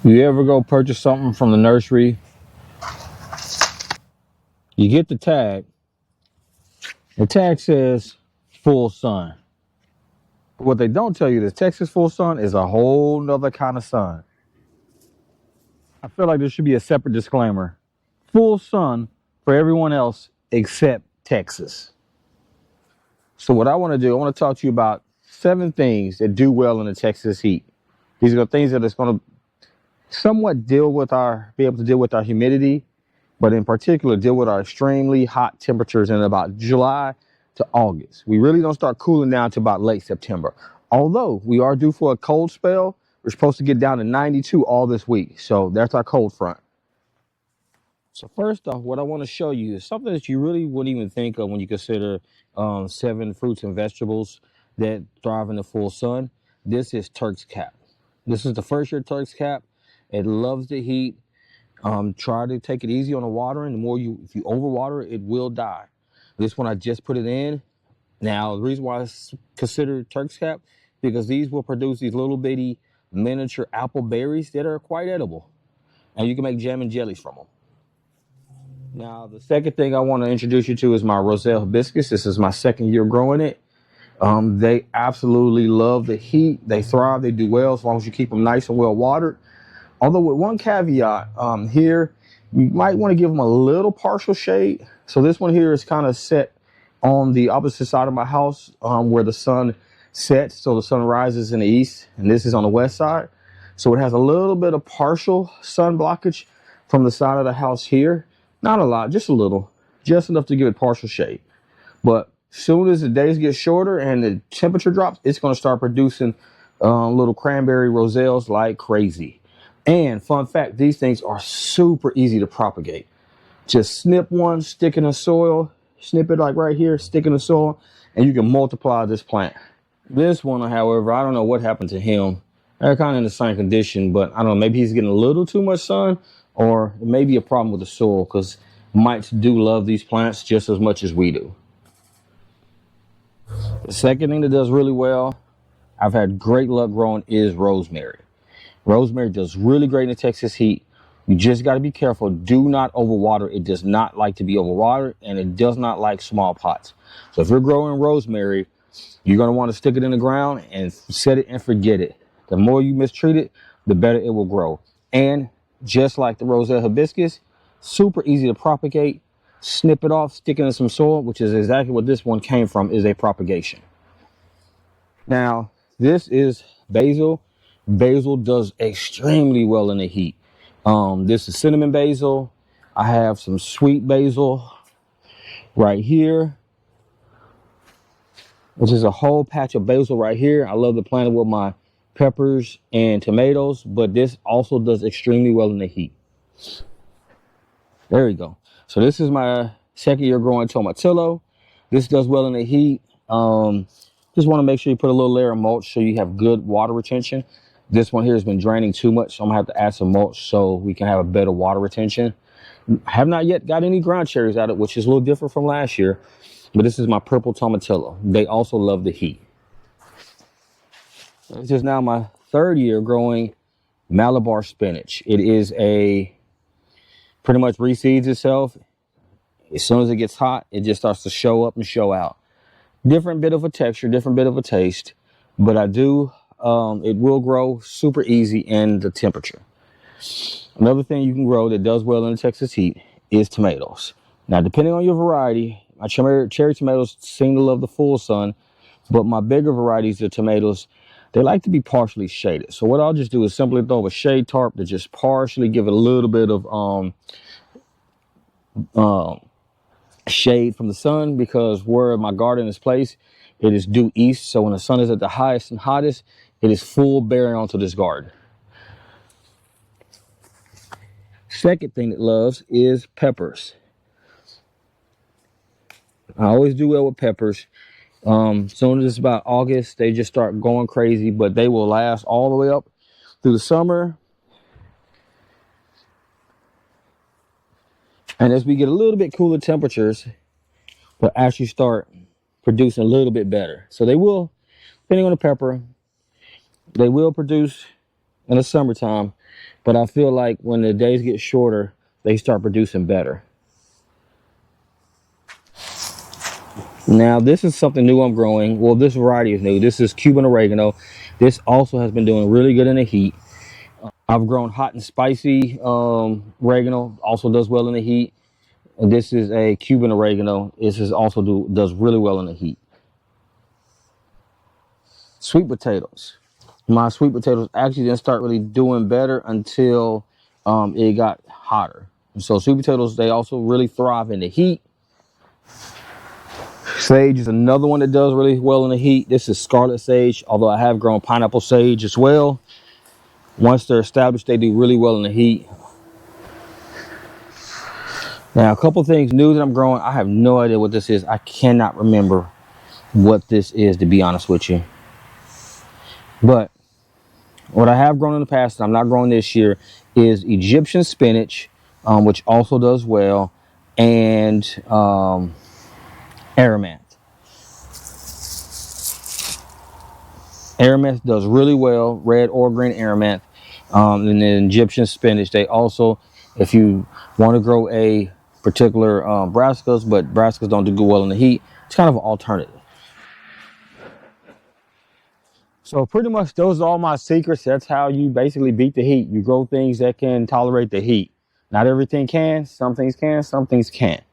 You ever go purchase something from the nursery? You get the tag. The tag says full sun. But what they don't tell you, the Texas full sun is a whole nother kind of sun. I feel like there should be a separate disclaimer. Full sun for everyone else except Texas. So what I want to do, I want to talk to you about 7 things that do well in the Texas heat. These are the things that it's going to somewhat be able to deal with our humidity, but in particular deal with our extremely hot temperatures in about July to August. We really don't start cooling down to about late September. Although we are due for a cold spell, we're supposed to get down to 92 all this week. So that's our cold front. So first off, what I want to show you is something that you really wouldn't even think of when you consider 7 fruits and vegetables that thrive in the full sun. This is Turk's Cap. This is the first year Turk's Cap. It loves the heat. Try to take it easy on the watering. If you overwater it, it will die. This one I just put it in. Now, the reason why it's considered Turk's Cap, because these will produce these little bitty miniature apple berries that are quite edible. And you can make jam and jellies from them. Now, the second thing I want to introduce you to is my Roselle hibiscus. This is my 2nd year growing it. They absolutely love the heat. They thrive. They do well as long as you keep them nice and well watered. Although with one caveat, here, you might want to give them a little partial shade. So this one here is kind of set on the opposite side of my house where the sun sets. So the sun rises in the east, and this is on the west side. So it has a little bit of partial sun blockage from the side of the house here. Not a lot, just a little, just enough to give it partial shade. But as soon as the days get shorter and the temperature drops, it's going to start producing little cranberry roselles like crazy. And fun fact, these things are super easy to propagate. Just snip one, stick in the soil, snip it like right here, stick in the soil, and you can multiply this plant. This one, however, I don't know what happened to him. They're kind of in the same condition, but I don't know, maybe he's getting a little too much sun, or it may be a problem with the soil, because mites do love these plants just as much as we do. The second thing that does really well, I've had great luck growing, is rosemary. Rosemary does really great in the Texas heat. You just got to be careful. Do not overwater. It does not like to be overwatered, and it does not like small pots. So if you're growing rosemary, you're going to want to stick it in the ground and set it and forget it. The more you mistreat it, the better it will grow. And just like the Roselle hibiscus, super easy to propagate. Snip it off, stick it in some soil, which is exactly what this one came from, is a propagation. Now, this is basil. Basil does extremely well in the heat. This is cinnamon basil. I have some sweet basil right here, which is a whole patch of basil right here. I love to plant it with my peppers and tomatoes, but this also does extremely well in the heat. There we go. So this is my 2nd year growing tomatillo. This does well in the heat. Just want to make sure you put a little layer of mulch so you have good water retention. This one here has been draining too much, so I'm gonna have to add some mulch so we can have a better water retention. I have not yet got any ground cherries out of it, which is a little different from last year, but this is my purple tomatillo. They also love the heat. This is now my 3rd year growing Malabar spinach. It is pretty much reseeds itself. As soon as it gets hot, it just starts to show up and show out. Different bit of a texture, different bit of a taste, but it will grow super easy in the temperature. Another thing you can grow that does well in the Texas heat is tomatoes. Now, depending on your variety, my cherry tomatoes seem to love the full sun, but my bigger varieties of tomatoes, they like to be partially shaded. So what I'll just do is simply throw a shade tarp to just partially give it a little bit of shade from the sun, because where my garden is placed, it is due east. So when the sun is at the highest and hottest, it is full bearing onto this garden. Second thing it loves is peppers. I always do well with peppers. Soon as it's about August, they just start going crazy, but they will last all the way up through the summer. And as we get a little bit cooler temperatures, they'll actually start producing a little bit better. So they will, depending on the pepper, they will produce in the summertime, but I feel like when the days get shorter, they start producing better. Now, this is something new I'm growing. Well, this variety is new. This is Cuban oregano. This also has been doing really good in the heat. I've grown hot and spicy oregano, also does well in the heat. And this is a Cuban oregano. This is also does really well in the heat. Sweet potatoes. My sweet potatoes actually didn't start really doing better until it got hotter. So sweet potatoes, they also really thrive in the heat. Sage is another one that does really well in the heat. This is scarlet sage, although I have grown pineapple sage as well. Once they're established, they do really well in the heat. Now, a couple things new that I'm growing. I have no idea what this is. I cannot remember what this is, to be honest with you. But what I have grown in the past, and I'm not growing this year, is Egyptian spinach, which also does well, and Amaranth. Amaranth does really well, red or green Amaranth. And then Egyptian spinach, they also, if you want to grow a particular brassicas, but brassicas don't do well in the heat, it's kind of an alternative. So pretty much those are all my secrets. That's how you basically beat the heat. You grow things that can tolerate the heat. Not everything can, some things can, some things can't.